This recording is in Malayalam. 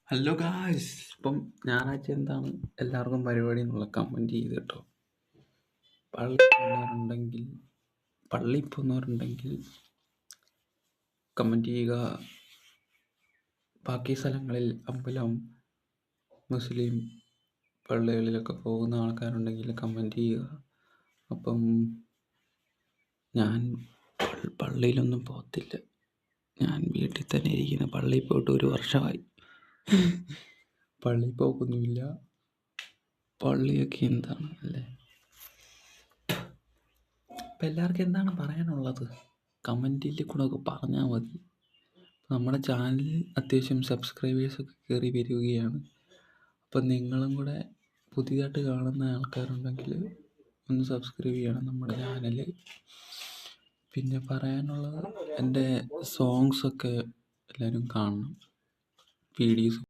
ഹലോ ഗായ്സ്, ഇപ്പം ഞായറാഴ്ച എന്താണ് എല്ലാവർക്കും പരിപാടി എന്നുള്ള കമൻറ്റ് ചെയ്ത് കേട്ടോ. പള്ളിയിൽ പോകുന്നവരുണ്ടെങ്കിൽ കമൻറ്റ് ചെയ്യുക. ബാക്കി സ്ഥലങ്ങളിൽ അമ്പലം, മുസ്ലിം പള്ളികളിലൊക്കെ പോകുന്ന ആൾക്കാരുണ്ടെങ്കിൽ കമൻറ്റ് ചെയ്യുക. അപ്പം ഞാൻ പള്ളിയിലൊന്നും പോകത്തില്ല, ഞാൻ വീട്ടിൽ തന്നെ ഇരിക്കുന്ന. പള്ളിയിൽ പോയിട്ട് 1 വർഷമായി. പള്ളിയിൽ പോക്കൊന്നുമില്ല. പള്ളിയൊക്കെ എന്താണ് അല്ലേ? അപ്പം എല്ലാവർക്കും എന്താണ് പറയാനുള്ളത്? കമൻറ്റിൽ കൂടെ ഒക്കെ പറഞ്ഞാൽ മതി. നമ്മുടെ ചാനലിൽ അത്യാവശ്യം സബ്സ്ക്രൈബേഴ്സൊക്കെ കയറി വരികയാണ്. അപ്പം നിങ്ങളും കൂടെ പുതിയതായിട്ട് കാണുന്ന ആൾക്കാരുണ്ടെങ്കിൽ ഒന്ന് സബ്സ്ക്രൈബ് ചെയ്യണം നമ്മുടെ ചാനൽ. പിന്നെ പറയാനുള്ളത്, എൻ്റെ സോങ്സൊക്കെ എല്ലാവരും കാണണം. വീഡിയോസ്